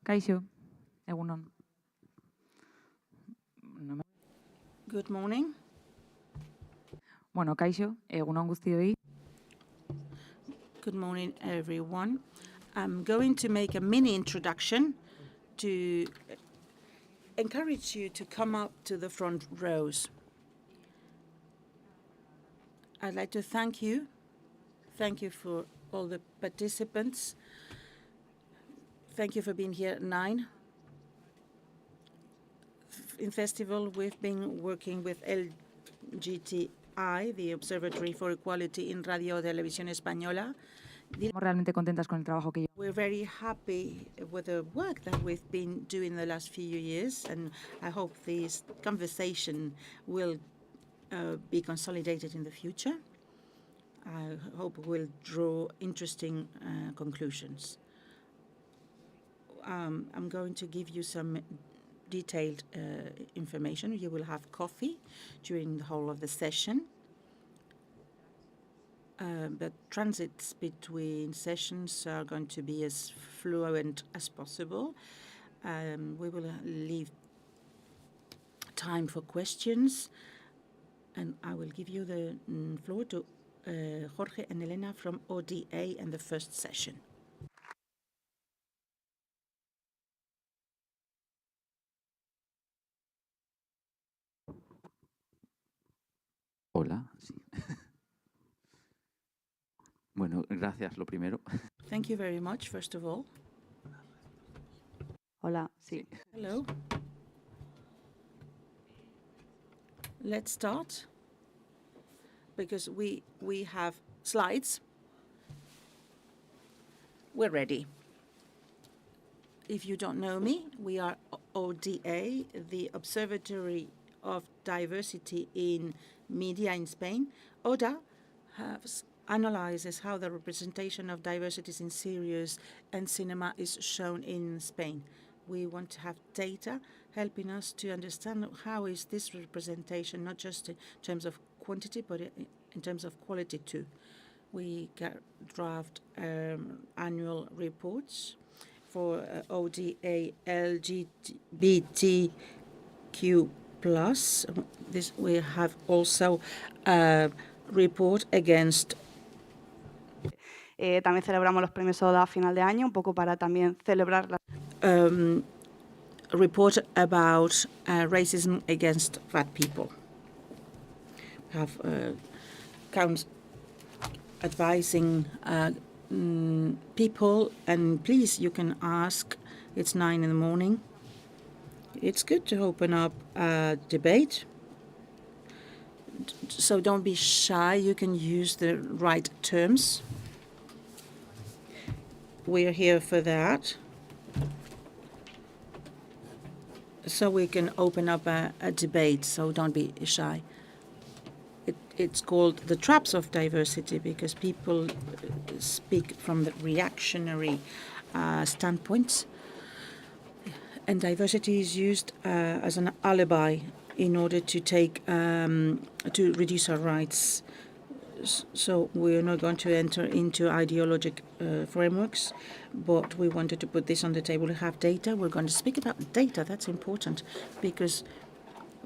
Kaixo, egunon. Good morning. Bueno, kaixo, egunon guztioi. Good morning, everyone. I'm going to make a mini introduction to encourage you to come up to the front rows. I'd like to thank you. Thank you for all the participants. Thank you for being here at 9. In festival, we've been working with LGTI, the Observatory for Equality in Radio Televisión Española. Estamos realmente contentas con el trabajo que We're very happy with the work that we've been doing the last few years, and I hope this conversation will be consolidated in the future. I hope we'll draw interesting conclusions. I'm going to give you some detailed information. You will have coffee during the whole of the session. The transits between sessions are going to be as fluent as possible. We will leave time for questions, and I will give you the floor to Jorge and Elena from ODA and the first session. Hola, sí. Bueno, gracias, lo primero. Thank you very much, first of all. Hola, sí. Hello. Let's start, because we have slides. We're ready. If you don't know me, we are ODA, the Observatory of Diversity in Media in Spain. ODA analyzes how the representation of diversities in series and cinema is shown in Spain. We want to have data helping us to understand how is this representation, not just in terms of quantity, but in terms of quality too. We draft annual reports for ODA LGBTQ+. This we have also a report against. También celebramos los premios ODA a final de año, un poco para también celebrar la... Report about racism against fat people. We have counts advising people, and please, you can ask. It's 9 in the morning. It's good to open up a debate. So don't be shy. You can use the right terms. We're here for that. So we can open up a debate, so don't be shy. It's called the traps of diversity because people speak from the reactionary standpoints. And diversity is used as an alibi in order to take to reduce our rights. So we're not going to enter into ideologic frameworks, but we wanted to put this on the table. We have data. We're going to speak about data. That's important because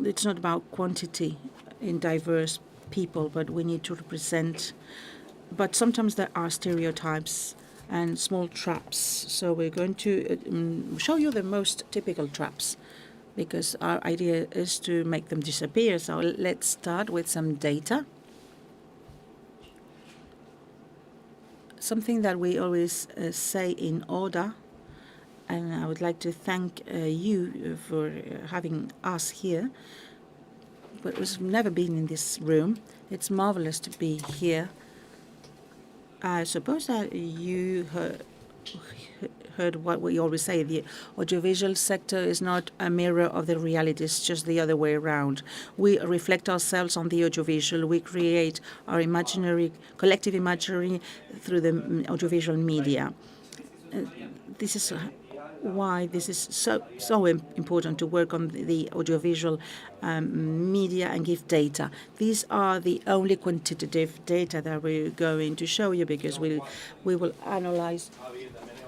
it's not about quantity in diverse people, but we need to represent. But sometimes there are stereotypes and small traps. So we're going to show you the most typical traps because our idea is to make them disappear. So let's start with some data. Something that we always say in ODA, and I would like to thank you for having us here, but we've never been in this room. It's marvelous to be here. I suppose that you heard what we always say. The audiovisual sector is not a mirror of the reality. It's just the other way around. We reflect ourselves on the audiovisual. We create our imaginary, collective imaginary through the audiovisual media. This is why this is so important to work on the audiovisual media and give data. These are the only quantitative data that we're going to show you because we will analyze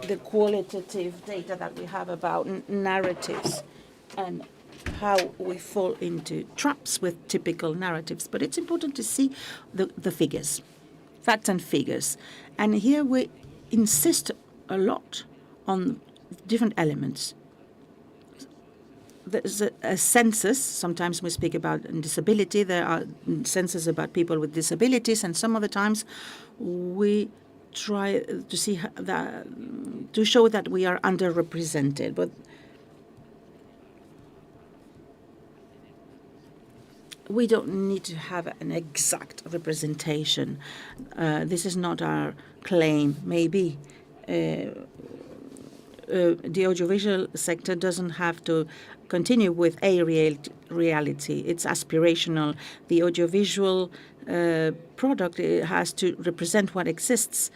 the qualitative data that we have about narratives and how we fall into traps with typical narratives. But it's important to see the figures, facts and figures. And here we insist a lot on different elements. There's a census. Sometimes we speak about disability. There are censuses about people with disabilities, and some of the times we try to see that, to show that we are underrepresented. But we don't need to have an exact representation. This is not our claim. Maybe the audiovisual sector doesn't have to continue with a reality. It's aspirational. The audiovisual product has to represent what exists,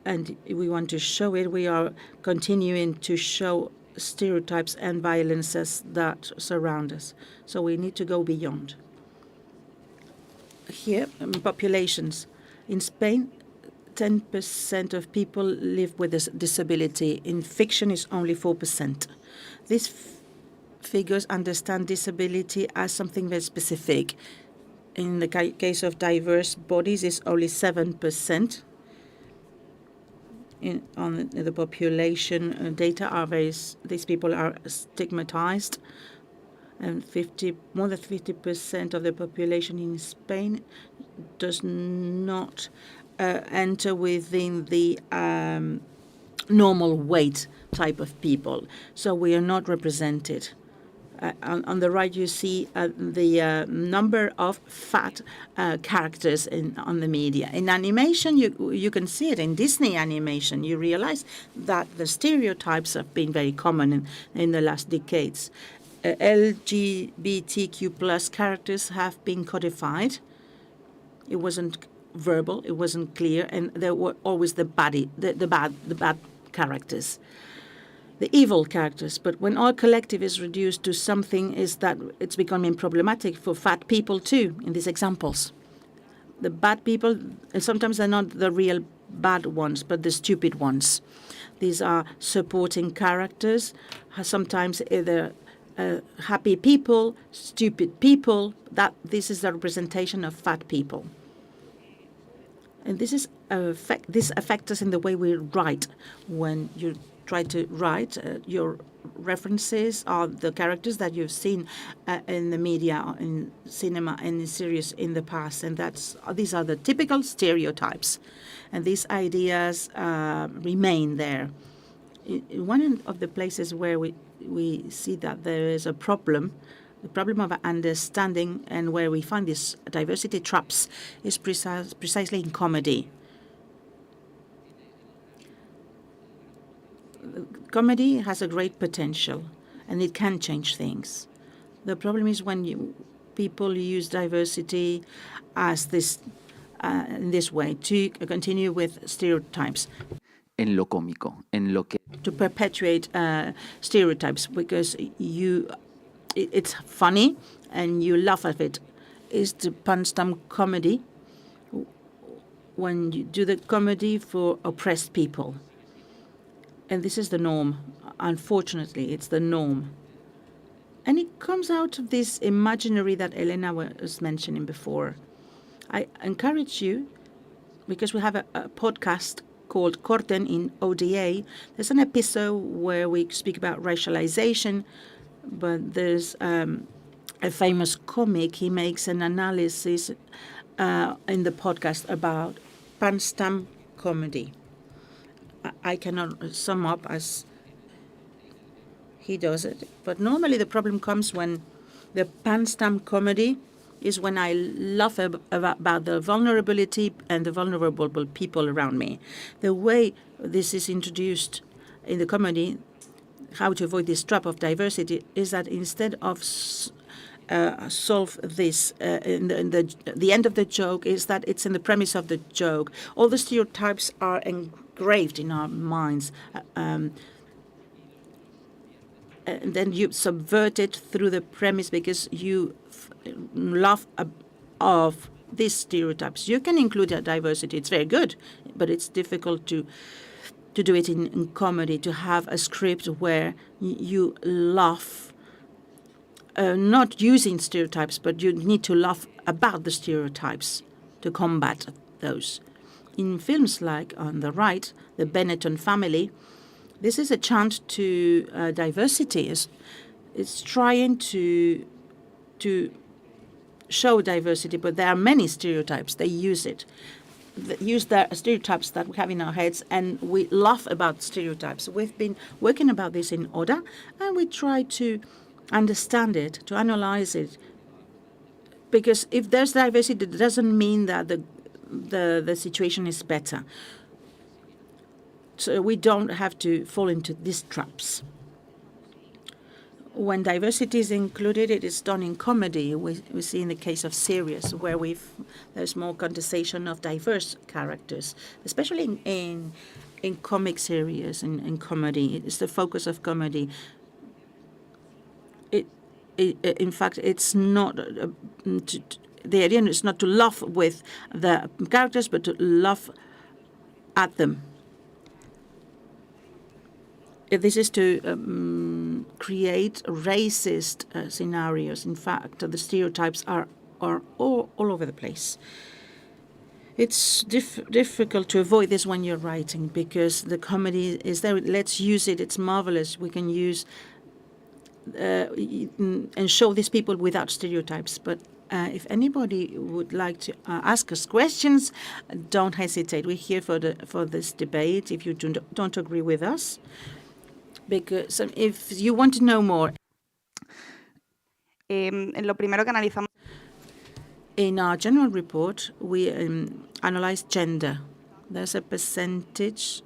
and we want to show it. We are continuing to show stereotypes and violences that surround us. So we need to go beyond. Here, populations. In Spain, 10% of people live with a disability. In fiction, it's only 4%. These figures understand disability as something very specific. In the case of diverse bodies, it's only 7%. On the population data, these people are stigmatized, and more than 50% of the population in Spain does not enter within the normal weight type of people. So we are not represented. On the right, you see the number of fat characters on the media. In animation, you can see it. In Disney animation, you realize that the stereotypes have been very common in the last decades. LGBTQ plus characters have been codified. It wasn't verbal, it wasn't clear, and there were always the bad characters, the evil characters. But when our collective is reduced to something, is that it's becoming problematic for fat people too. In these examples, the bad people, and sometimes they're not the real bad ones, but the stupid ones. These are supporting characters. Sometimes they're happy people, stupid people. This is the representation of fat people. And this affects us in the way we write. When you try to write, your references are the characters that you've seen in the media, in cinema, and in series in the past. And these are the typical stereotypes. And these ideas remain there. One of the places where we see that there is a problem, the problem of understanding, and where we find these diversity traps is precisely in comedy. Comedy has a great potential, and it can change things. The problem is when people use diversity as in this way to continue with stereotypes. En lo cómico, en lo que... To perpetuate stereotypes, because it's funny and you laugh at it. It's the punch-time comedy, when you do the comedy for oppressed people. And this is the norm. Unfortunately, it's the norm. And it comes out of this imaginary that Elena was mentioning before. I encourage you, because we have a podcast called Corten in ODA. There's an episode where we speak about racialization, but there's a famous comic. He makes an analysis in the podcast about punch-time comedy. I cannot sum up as he does it, but normally the problem comes when the punch-time comedy is when I laugh about the vulnerability and the vulnerable people around me. The way this is introduced in the comedy, how to avoid this trap of diversity, is that instead of solve this, the end of the joke is that it's in the premise of the joke. All the stereotypes are engraved in our minds. And then you subvert it through the premise because you laugh of these stereotypes. You can include a diversity. It's very good, but it's difficult to to do it in comedy, to have a script where you laugh, not using stereotypes, but you need to laugh about the stereotypes to combat those. In films like on the right, the Benetton family, this is a chant to diversity. It's trying to show diversity, but there are many stereotypes. They use it. They use the stereotypes that we have in our heads, and we laugh about stereotypes. We've been working about this in Oda, and we try to understand it, to analyze it. Because if there's diversity, it doesn't mean that the situation is better. So we don't have to fall into these traps. When diversity is included, it is done in comedy. We see in the case of series where there's more condensation of diverse characters, especially in comic series and in comedy. It is the focus of comedy. In fact, it's not the idea is not to laugh with the characters, but to laugh at them. This is to create racist scenarios. In fact, the stereotypes are all over the place. It's difficult to avoid this when you're writing because the comedy is there. Let's use it. It's marvelous. We can use and show these people without stereotypes. But if anybody would like to ask us questions, don't hesitate. We're here for this debate. If you don't agree with us, because if you want to know more. Lo primero que analizamos. In our general report, we analyzed gender. There's a percentage.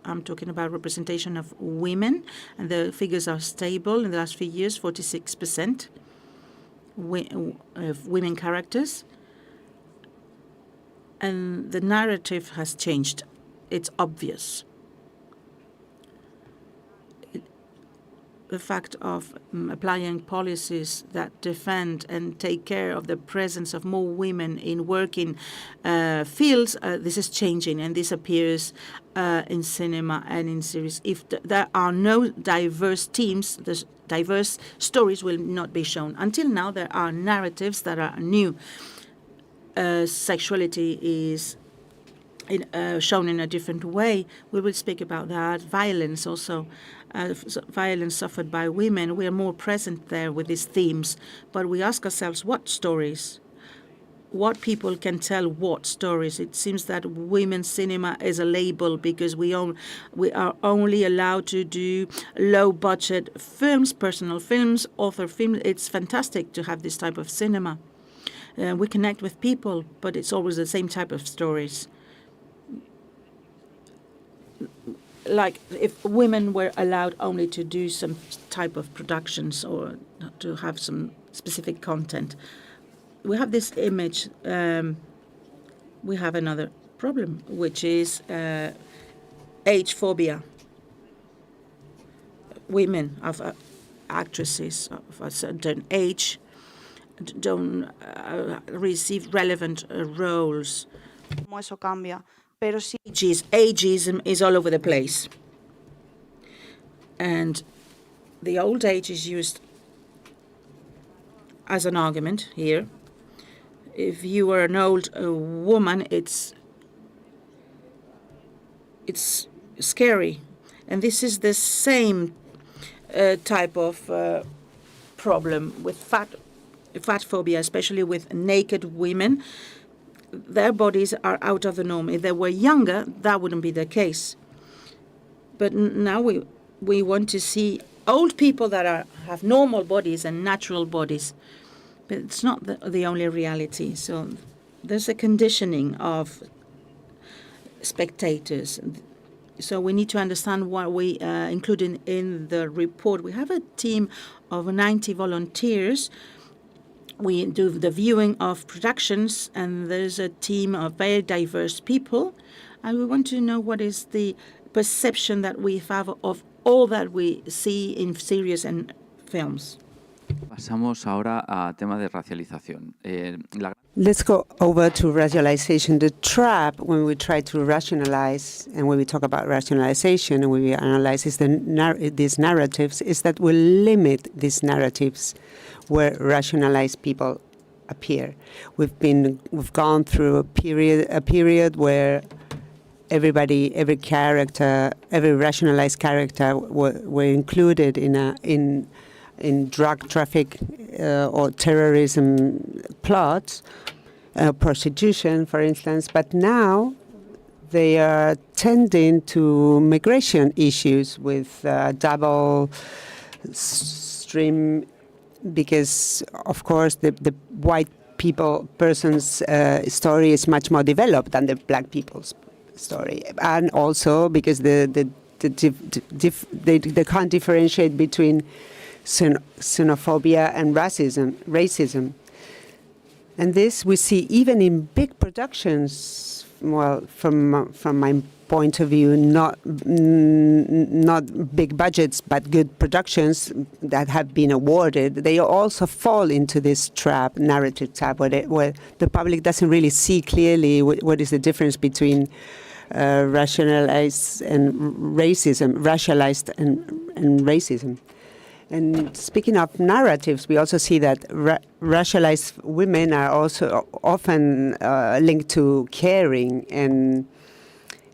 I'm talking about representation of women, and the figures are stable in the last few years, 46% of women characters. And the narrative has changed. It's obvious. The fact of applying policies that defend and take care of the presence of more women in working fields, this is changing, and this appears in cinema and in series. If there are no diverse teams, the diverse stories will not be shown. Until now, there are narratives that are new. Sexuality is shown in a different way. We will speak about that. Violence also. Violence suffered by women. We are more present there with these themes. But we ask ourselves, what stories? What people can tell what stories? It seems that women's cinema is a label because we are only allowed to do low-budget films, personal films, author films. It's fantastic to have this type of cinema. We connect with people, but it's always the same type of stories. Like if women were allowed only to do some type of productions or to have some specific content. We have this image. We have another problem, which is age phobia. Women of actresses of a certain age don't receive relevant roles. Cómo eso cambia. Pero sí. Ageism is all over the place. And the old age is used as an argument here. If you are an old woman, it's scary. And this is the same type of problem with fat phobia, especially with naked women. Their bodies are out of the norm. If they were younger, that wouldn't be the case. But now we want to see old people that have normal bodies and natural bodies. But it's not the only reality. So there's a conditioning of spectators. So we need to understand what we include in the report. We have a team of 90 volunteers. We do the viewing of productions, and there's a team of very diverse people. And we want to know what is the perception that we have of all that we see in series and films. Pasamos ahora a tema de racialización. Let's go over to racialization. The trap when we try to rationalize, and when we talk about rationalization and when we analyze these narratives, is that we limit these narratives where rationalized people appear. We've gone through a period where every character, every rationalized character were included in drug traffic or terrorism plots, prostitution, for instance. But now they are tending to migration issues with double stream, because, of course, the white person's story is much more developed than the black people's story, and also because they can't differentiate between xenophobia and racism. And this we see even in big productions. Well, from my point of view, not big budgets, but good productions that have been awarded. They also fall into this narrative trap, where the public doesn't really see clearly what is the difference between rationalized and racialized and racism. And speaking of narratives, we also see that racialized women are also often linked to caring, and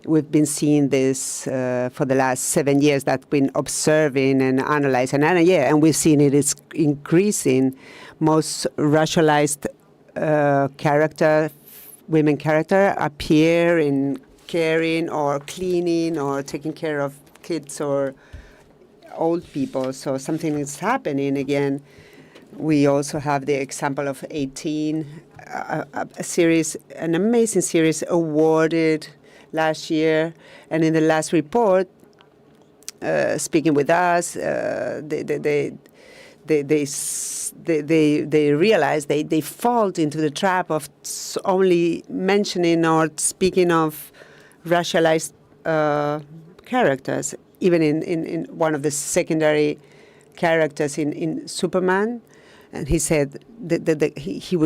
we've been seeing this for the last 7 years. That's been observing and analyzing, and we've seen it is increasing. Most racialized women character appear in caring or cleaning or taking care of kids or old people, so something is happening again. We also have the example of 18, an amazing series awarded last year, and in the last report, speaking with us, they realize they fall into the trap of only mentioning or speaking of racialized characters. Even in one of the secondary characters in Superman, and he said that he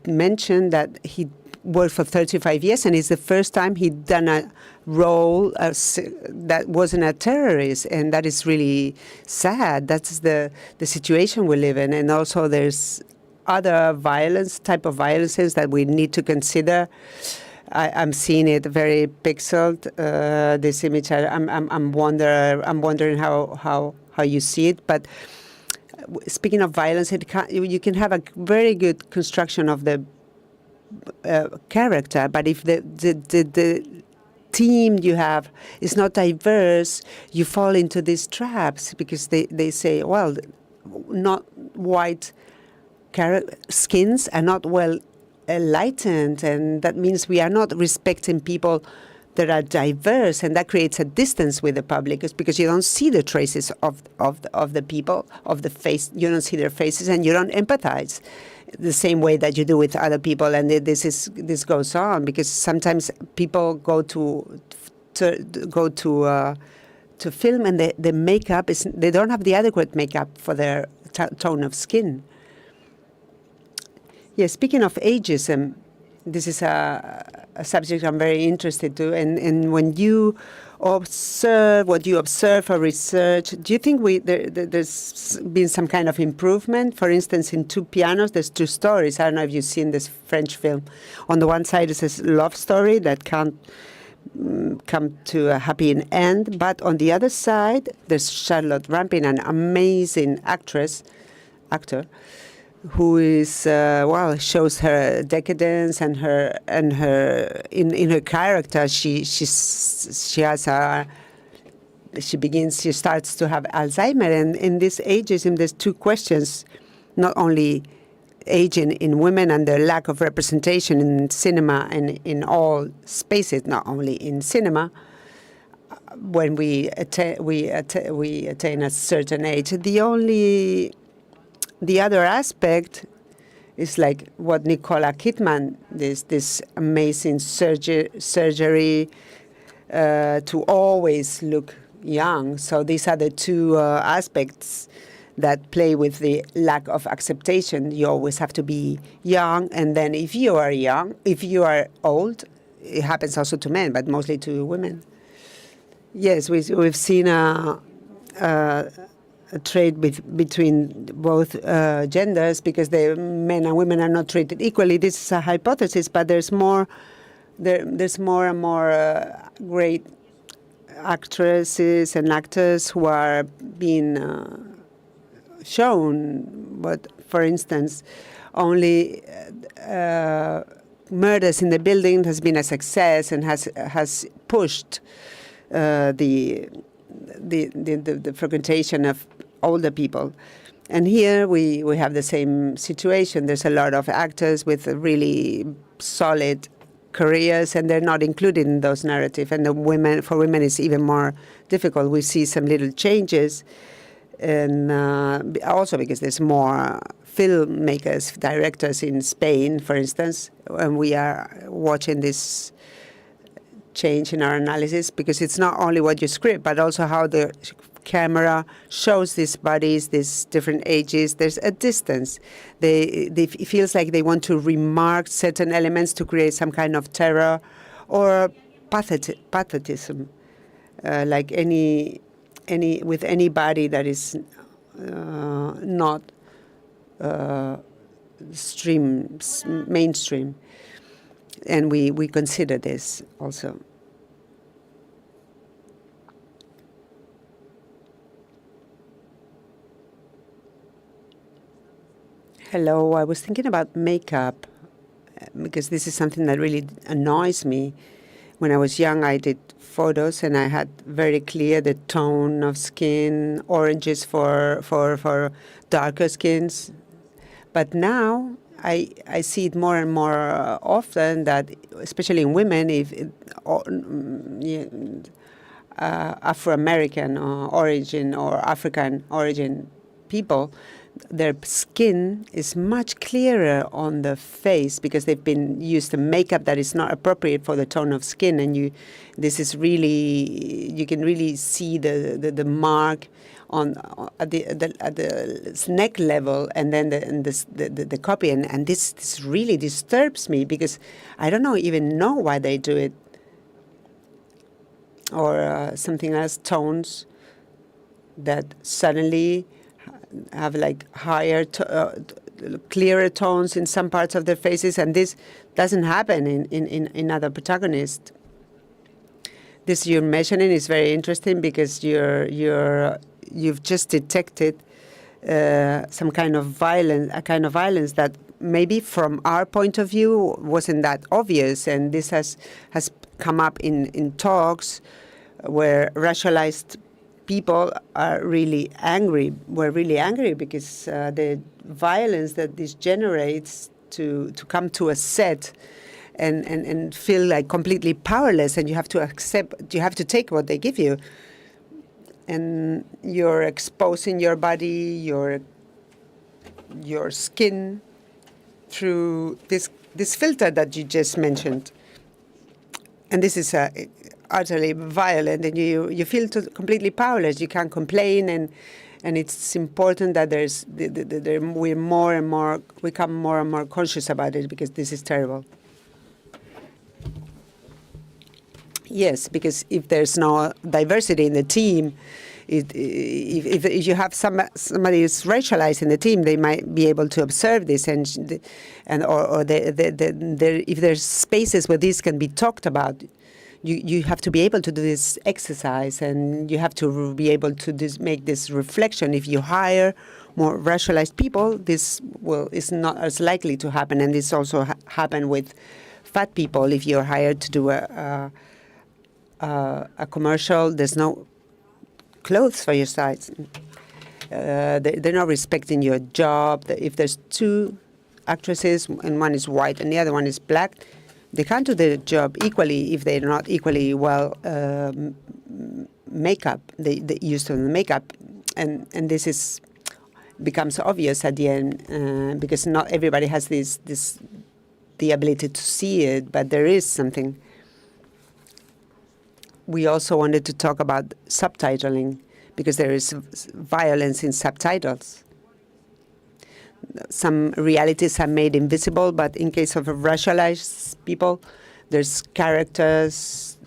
mentioned that he worked for 35 years, and it's the first time he'd done a role that wasn't a terrorist, and that is really sad. That's the situation we live in, and also there's other type of violences that we need to consider. I'm seeing it very pixeled. This image, I'm wondering how you see it. But speaking of violence, you can have a very good construction of the character, but if the team you have is not diverse, you fall into these traps, because they say, well, not white skins are not well enlightened, and that means we are not respecting people that are diverse, and that creates a distance with the public, because you don't see the traces of the people, of the face. You don't see their faces, and you don't empathize the same way that you do with other people. And this goes on, because sometimes people go to film, and the makeup they don't have the adequate makeup for their tone of skin. Yeah, speaking of ageism, this is a subject I'm very interested to. And when you observe what you observe or research, do you think there's been some kind of improvement? For instance, in Two Pianos, there's two stories. I don't know if you've seen this French film. On the one side, it's a love story that can't come to a happy end. But on the other side, there's Charlotte Rampling, an amazing actor, who is shows her decadence and her in her character. She starts to have Alzheimer, and in this ageism there's two questions: not only aging in women and their lack of representation in cinema and in all spaces, not only in cinema. When we attain a certain age, the other aspect is like what Nicole Kidman, this amazing surgery to always look young. So these are the two aspects that play with the lack of acceptation. You always have to be young, and then if you are young, if you are old, it happens also to men, but mostly to women. Yes, we've seen a trade between both genders, because the men and women are not treated equally. This is a hypothesis, but there's more and more great actresses and actors who are being shown. But for instance, only Murders in the Building has been a success and has pushed the frequentation of older people. And here we have the same situation. There's a lot of actors with really solid careers, and they're not included in those narratives. And for women, it's even more difficult. We see some little changes, and also because there's more filmmakers, directors in Spain, for instance, and we are watching this change in our analysis, because it's not only what you script, but also how the camera shows these bodies, these different ages. There's a distance. It feels like they want to remark certain elements to create some kind of terror or pathetism, like with any body that is not mainstream. And we consider this also. Hello, I was thinking about makeup, because this is something that really annoys me. When I was young, I did photos, and I had very clear the tone of skin, oranges for darker skins. But now I see it more and more often that, especially in women, Afro-American origin or African origin people, their skin is much clearer on the face because they've been used to makeup that is not appropriate for the tone of skin, and you can really see the mark at the neck level, and then the copy, and this really disturbs me because I don't even know why they do it. Or something else, tones that suddenly have like higher, clearer tones in some parts of their faces, and this doesn't happen in other protagonists. This you're mentioning is very interesting because you've just detected some kind of violence, a kind of violence that maybe from our point of view wasn't that obvious, and this has come up in talks where racialized people are really angry. We're really angry because the violence that this generates to come to a set and feel like completely powerless, and you have to take what they give you, and you're exposing your body, your skin through this filter that you just mentioned, and this is utterly violent, and you feel completely powerless. You can't complain, and it's important that we become more and more conscious about it, because this is terrible. Yes, because if there's no diversity in the team, if you have somebody who's racialized in the team, they might be able to observe this, if there's spaces where this can be talked about. You have to be able to do this exercise, and you have to be able to make this reflection. If you hire more racialized people, this is not as likely to happen, and this also happen with fat people. If you're hired to do a commercial, there's no clothes for your size. They're not respecting your job. If there's two actresses and one is white and the other one is black, they can't do the job equally if they're not equally well makeup. They used to the makeup, and this becomes obvious at the end because not everybody has the ability to see it, but there is something. We also wanted to talk about subtitling, because there is violence in subtitles. Some realities are made invisible, but in case of racialized people, there's characters,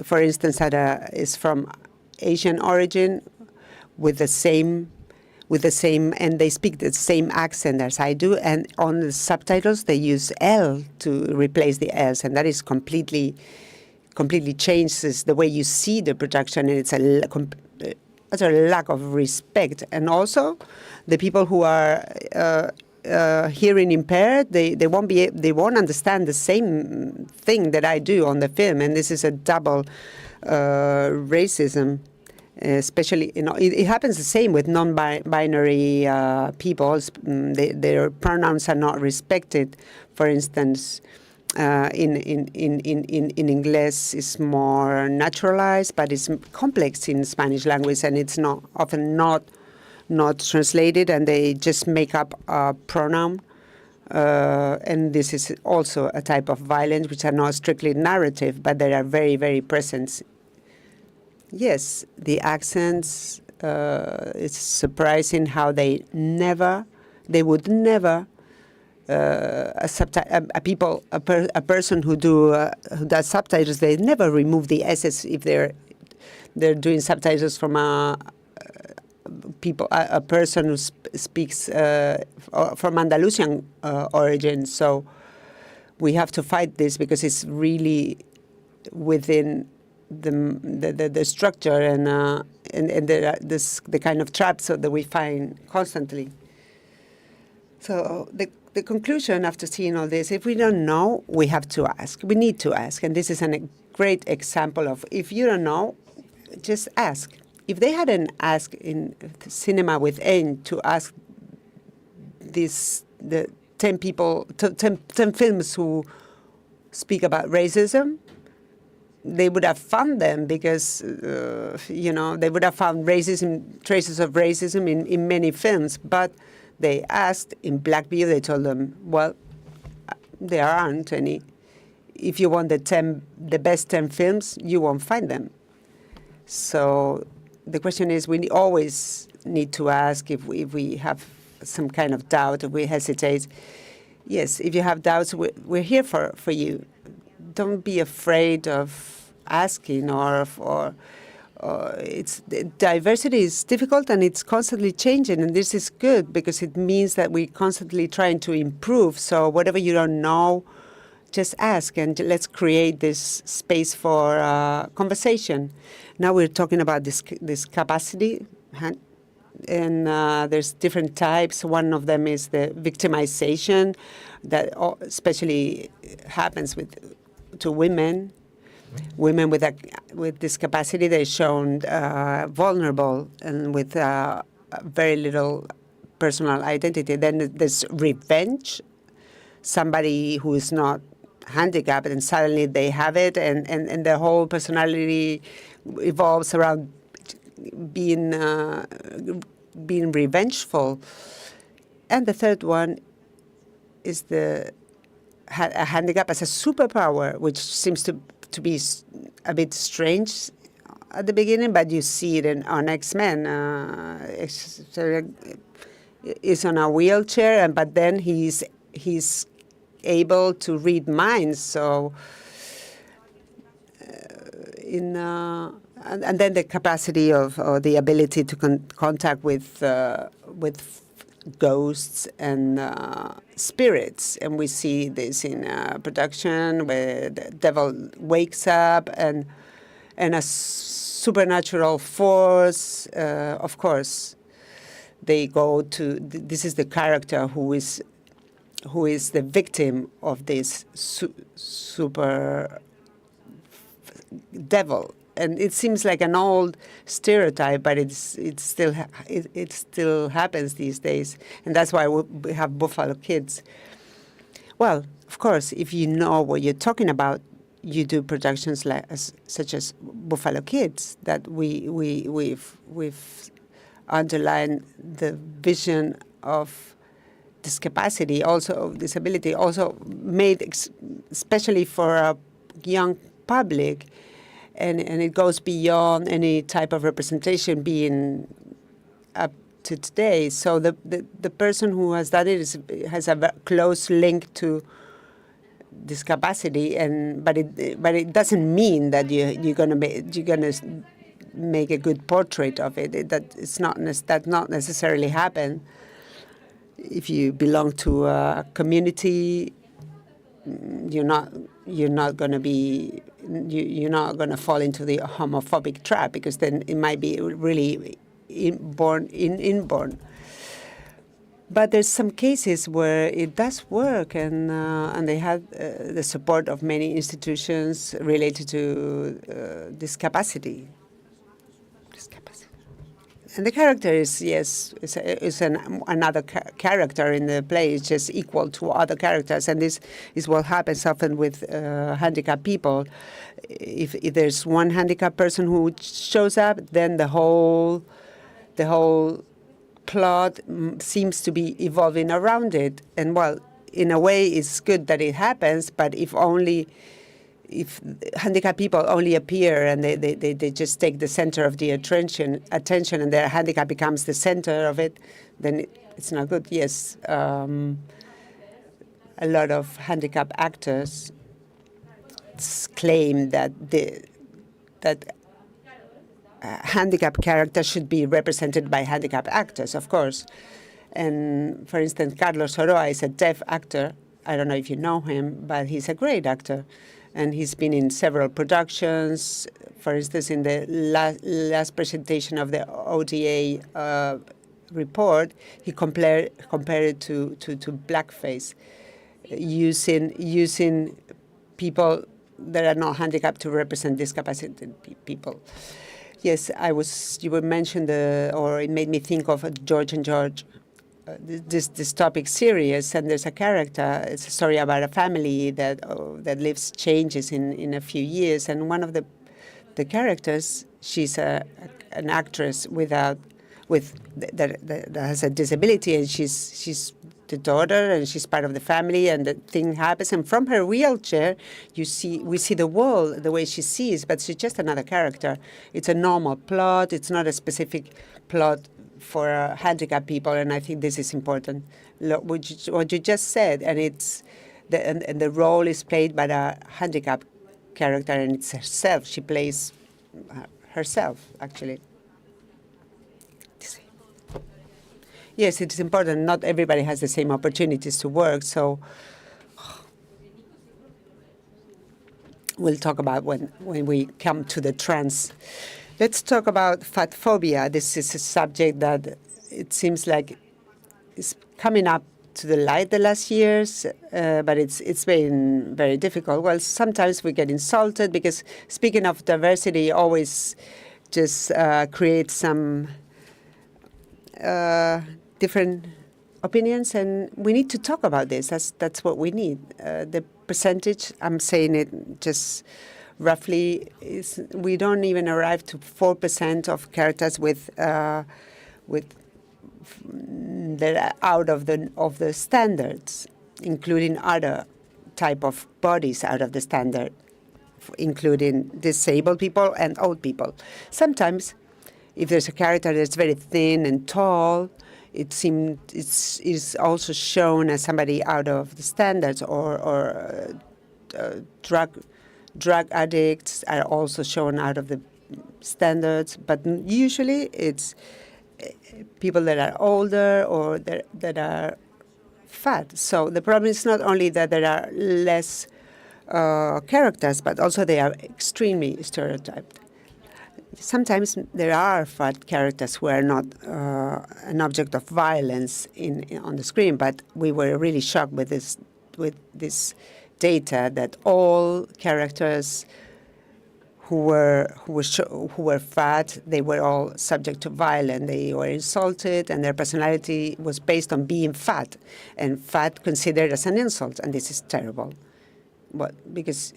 for instance, that is from Asian origin with the same, and they speak the same accent as I do, and on the subtitles they use L to replace the L's, and that is completely changes the way you see the production, and it's a lack of respect. And also, the people who are hearing impaired, they won't understand the same thing that I do on the film, and this is a double racism. Especially, it happens the same with non-binary people. Their pronouns are not respected. For instance, in English, it's more naturalized, but it's complex in Spanish language, and it's often not translated, and they just make up a pronoun. And this is also a type of violence, which are not strictly narrative, but they are very, very present. Yes, the accents, it's surprising how a person who does subtitles, they never remove the S's if they're doing subtitles from a person who speaks from Andalusian origin. So we have to fight this because it's really within the structure and the kind of traps that we find constantly. So the conclusion after seeing all this, if we don't know, we have to ask. We need to ask, and this is a great example of if you don't know, just ask. If they hadn't asked in Cinema with N to ask the 10 films who speak about racism, they would have found them because, they would have found traces of racism in many films. But they asked in Blackview, they told them, well, there aren't any. If you want the best 10 films, you won't find them. So the question is, we always need to ask if we have some kind of doubt, if we hesitate. Yes, if you have doubts, we're here for you. Don't be afraid of asking diversity is difficult and it's constantly changing, and this is good because it means that we're constantly trying to improve. So whatever you don't know, just ask, and let's create this space for conversation. Now we're talking about this capacity, and there's different types. One of them is the victimization that especially happens to women. Women with this capacity, they're shown vulnerable and with very little personal identity. Then there's revenge, somebody who is not handicapped and suddenly they have it, and their whole personality evolves around being revengeful. And the third one is a handicap as a superpower, which seems to be a bit strange at the beginning, but you see it on X-Men. Is on a wheelchair, but then he's able to read minds. So, and then the capacity or the ability to contact with ghosts and spirits, and we see this in production where the devil wakes up and a supernatural force. Of course, they go to. This is the character who is the victim of this super devil. And it seems like an old stereotype, but it still happens these days, and that's why we have Buffalo Kids. Well, of course, if you know what you're talking about, you do productions such as Buffalo Kids that we've underlined the vision of disability, also made especially for a young public. and it goes beyond any type of representation being up to today. So the person who has done it has a close link to discapacity, but it doesn't mean that you're gonna make a good portrait of it. That's not necessarily happen. If you belong to a community, you're not going to fall into the homophobic trap, because then it might be really inborn. But there's some cases where it does work, and they have the support of many institutions related to discapacity. And the character is another character in the play. It's just equal to other characters, and this is what happens often with handicapped people. If there's one handicapped person who shows up, then the whole plot seems to be evolving around it. And well, in a way, it's good that it happens, but if handicapped people only appear and they just take the center of the attention, and their handicap becomes the center of it, then it's not good. Yes, a lot of handicapped actors claim that handicapped characters should be represented by handicapped actors, of course. And for instance, Carlos Soroa is a deaf actor. I don't know if you know him, but he's a great actor. And he's been in several productions. For instance, in the last presentation of the ODA report, he compared it to blackface, using people that are not handicapped to represent discapacitated people. Yes, you were mentioned, or it made me think of George and George. This topic serious, and there's a character. It's a story about a family that lives changes in a few years, and one of the characters, she's an actress that has a disability, and she's the daughter, and she's part of the family, and the thing happens, and from her wheelchair we see the world the way she sees, but she's just another character. It's a normal plot. It's not a specific plot for handicapped people, and I think this is important. What you just said, and the role is played by a handicapped character, and it's herself. She plays herself, actually. Yes, it is important. Not everybody has the same opportunities to work, so we'll talk about when we come to the trans. Let's talk about fat phobia. This is a subject that it seems like is coming up to the light the last years, but it's been very difficult. Well, sometimes we get insulted because speaking of diversity always just creates some different opinions, and we need to talk about this. That's what we need. The percentage, I'm saying it just roughly, we don't even arrive to 4% of characters that are out of the standards, including other type of bodies out of the standard, including disabled people and old people. Sometimes, if there's a character that's very thin and tall, it's also shown as somebody out of the standards, or drug addicts are also shown out of the standards, but usually it's people that are older or that are fat. So the problem is not only that there are less characters, but also they are extremely stereotyped. Sometimes there are fat characters who are not an object of violence on the screen, but we were really shocked with this data that all characters who were fat, they were all subject to violence. They were insulted, and their personality was based on being fat, and fat considered as an insult, and this is terrible. Because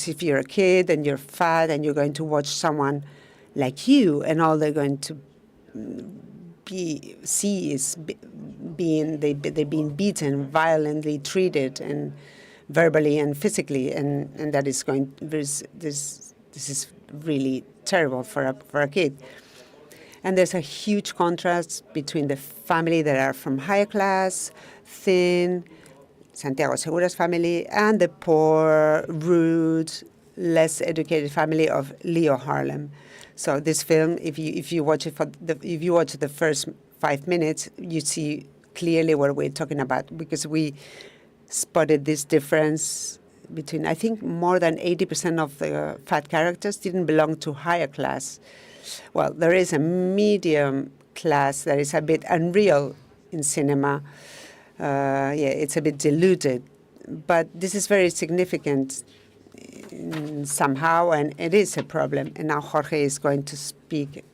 if you're a kid and you're fat and you're going to watch someone like you, and all they're going to see is they're being beaten, violently treated, and verbally and physically, and that is there's this is really terrible for a kid. And there's a huge contrast between the family that are from higher class, thin, Santiago Segura's family, and the poor, rude, less educated family of Leo Harlem. So this film, if you watch it if you watch the first 5 minutes, you see clearly what we're talking about, because we spotted this difference between, I think, more than 80% of the fat characters didn't belong to higher class. Well, there is a medium class that is a bit unreal in cinema. It's a bit diluted, but this is very significant somehow, and it is a problem. And now Jorge is going to speak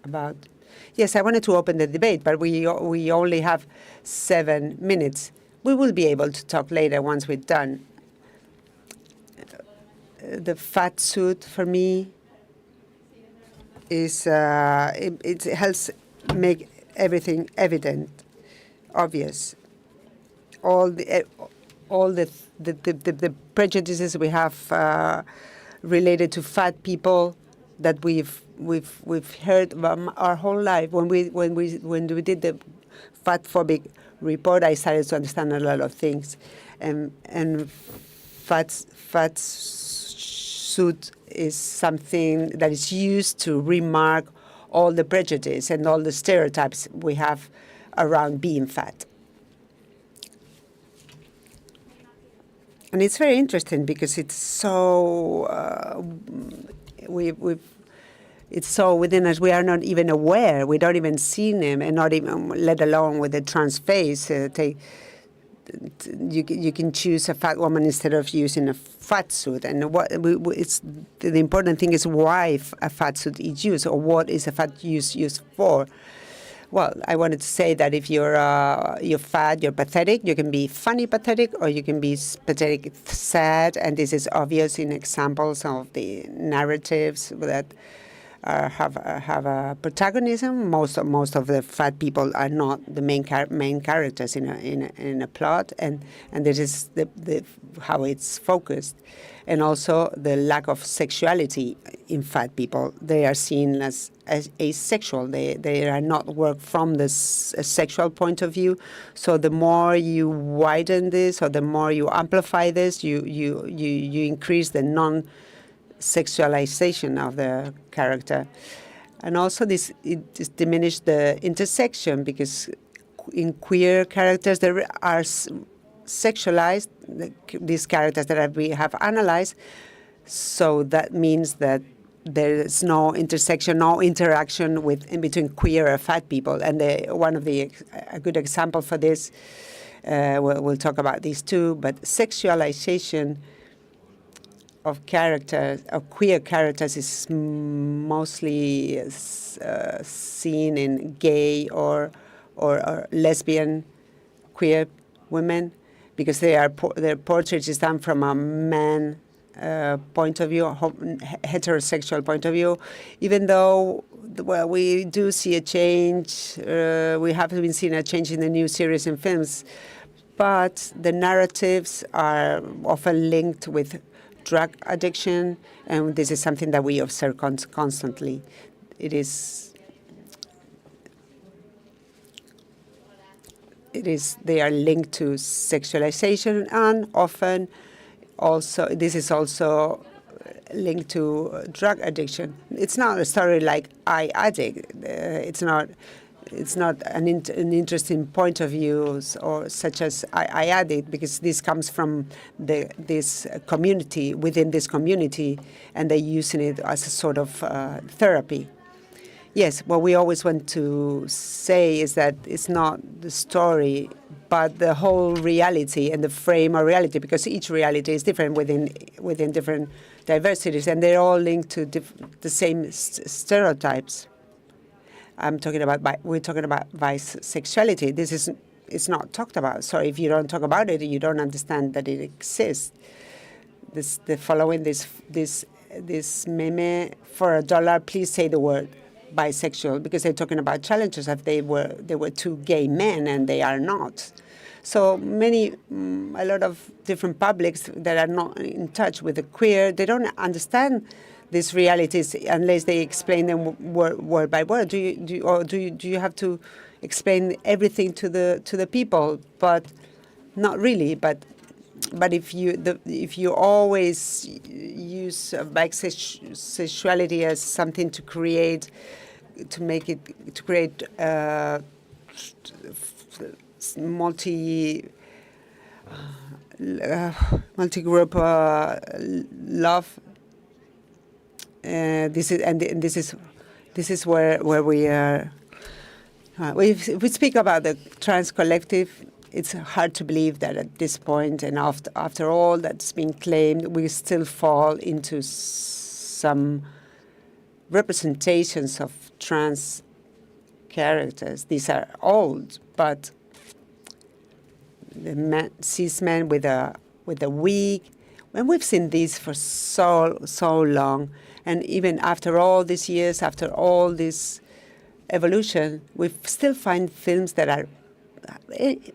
about. Yes, I wanted to open the debate, but we only have 7 minutes. We will be able to talk later once we're done. The fat suit for me is it helps make everything evident, obvious. All the prejudices we have related to fat people that we've heard our whole life. When we did the fat-phobic report, I started to understand a lot of things, and fat suit is something that is used to remark all the prejudice and all the stereotypes we have around being fat. And it's very interesting because it's so it's so within us. We are not even aware. We don't even see them, and not even, let alone with a trans face. You can choose a fat woman instead of using a fat suit. And it's the important thing is why a fat suit is used, or what is a fat used for. Well, I wanted to say that if you're fat, you're pathetic. You can be funny pathetic, or you can be pathetic sad, and this is obvious in examples of the narratives that have a protagonism. Most of the fat people are not the main characters in a plot, and this is the how it's focused. And also the lack of sexuality in fat people. They are seen as asexual. They are not worked from the sexual point of view. So the more you widen this, or the more you amplify this, you increase the non-sexualization of the character. And also it diminished the intersection, because in queer characters there are sexualized, these characters that we have analyzed. So that means that there is no intersection, no interaction in between queer or fat people. And a good example for this, we'll talk about these too, but sexualization of characters, of queer characters, is mostly seen in gay or lesbian queer women, because their portrait is done from a man point of view, heterosexual point of view. Even though, well, we do see a change, we have been seeing a change in the new series and films, but the narratives are often linked with drug addiction, and this is something that we observe constantly. They are linked to sexualization, and often also this is also linked to drug addiction. It's not a story like I Addict. It's not an interesting point of view, or such as I Addict, because this comes from this community, within this community, and they're using it as a sort of therapy. Yes, what we always want to say is that it's not the story, but the whole reality and the frame of reality, because each reality is different within different diversities, and they're all linked to the same stereotypes. We're talking about bisexuality. It's not talked about. So if you don't talk about it, you don't understand that it exists. Following this meme, for $1, please say the word bisexual, because they're talking about challenges if they were two gay men, and they are not. So a lot of different publics that are not in touch with the queer, they don't understand these realities unless they explain them word by word. Do you have to explain everything to the people? But not really. But if you always use bisexuality as something to create multi-group love. This is where we are. If we speak about the trans collective, it's hard to believe that at this point, and after all that's been claimed, we still fall into some representations of trans characters. These are old, but the cis men with a wig, and we've seen these for so long, and even after all these years, after all this evolution, we still find films that are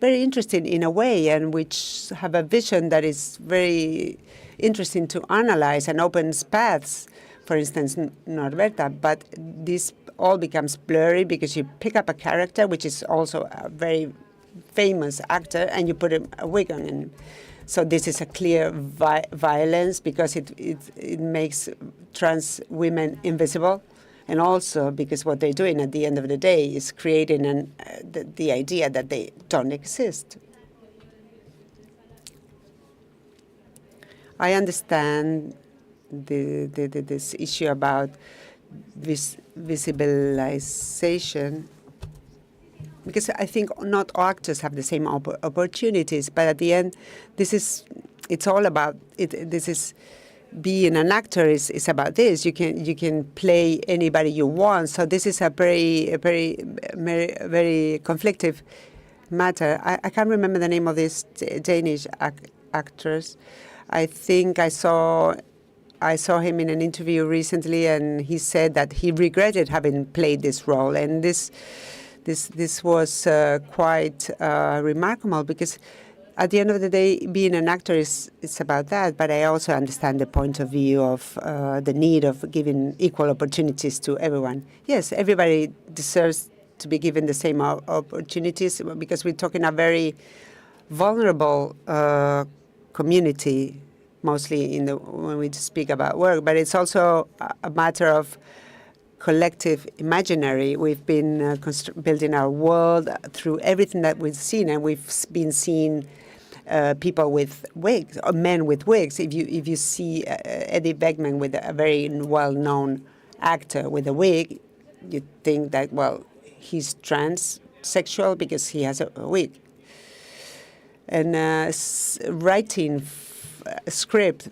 very interesting in a way, and which have a vision that is very interesting to analyze and opens paths. For instance, Norberta, but this all becomes blurry because you pick up a character, which is also a very famous actor, and you put a wig on him. So this is a clear violence because it makes trans women invisible, and also because what they're doing at the end of the day is creating the idea that they don't exist. I understand this issue about visibilization, because I think not all actors have the same opportunities, but at the end, it's all about it. This is being an actor is about this. You can play anybody you want. So this is a very conflictive matter. I can't remember the name of this Danish actress. I think I saw him in an interview recently, and he said that he regretted having played this role, and this was quite remarkable, because at the end of the day, being an actor is about that. But I also understand the point of view of the need of giving equal opportunities to everyone. Yes, everybody deserves to be given the same opportunities, because we're talking a very vulnerable community, mostly when we speak about work. But it's also a matter of collective imaginary. We've been building our world through everything that we've seen, and we've been seeing people with wigs, or men with wigs. If you see Eddie Beckman, with a very well-known actor with a wig, you think that, well, he's transsexual because he has a wig. And writing a script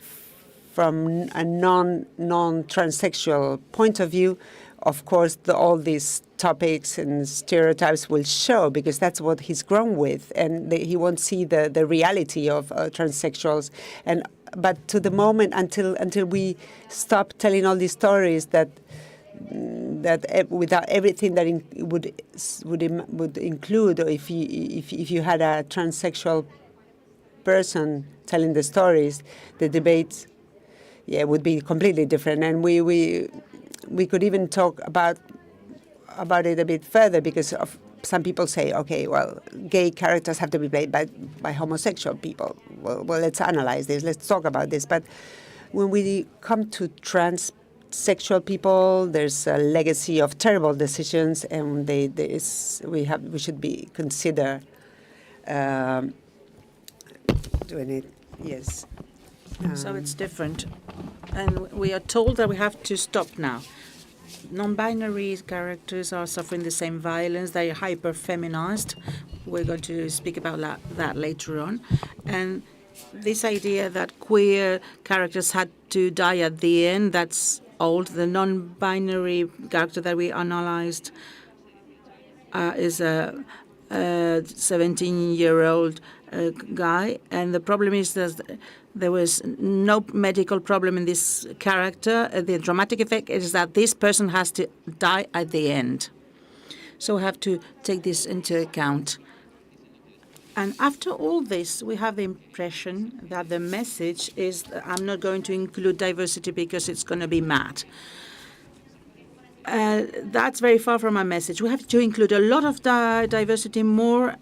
from a non-transsexual point of view, of course, all these topics and stereotypes will show, because that's what he's grown with, and he won't see the reality of transsexuals. But to the moment, until we stop telling all these stories, that without everything that would include, or if you had a transsexual person telling the stories, the debate would be completely different. And we could even talk about it a bit further, because some people say, okay, well, gay characters have to be played by homosexual people. Well, let's analyze this. Let's talk about this. But when we come to transsexual people, there's a legacy of terrible decisions, and we should be consider doing it. Yes. So it's different. And we are told that we have to stop now. Non-binary characters are suffering the same violence. They are hyper-feminized. We're going to speak about that later on. And this idea that queer characters had to die at the end, that's old. The non-binary character that we analyzed is a 17-year-old guy. And the problem is that there was no medical problem in this character. The dramatic effect is that this person has to die at the end. So we have to take this into account. And after all this, we have the impression that the message is, I'm not going to include diversity because it's going to be mad. That's very far from our message. We have to include a lot of diversity, more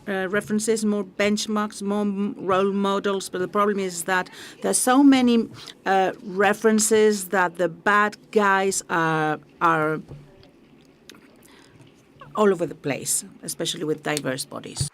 references, more benchmarks, more role models. But the problem is that there's so many references that the bad guys are all over the place, especially with diverse bodies.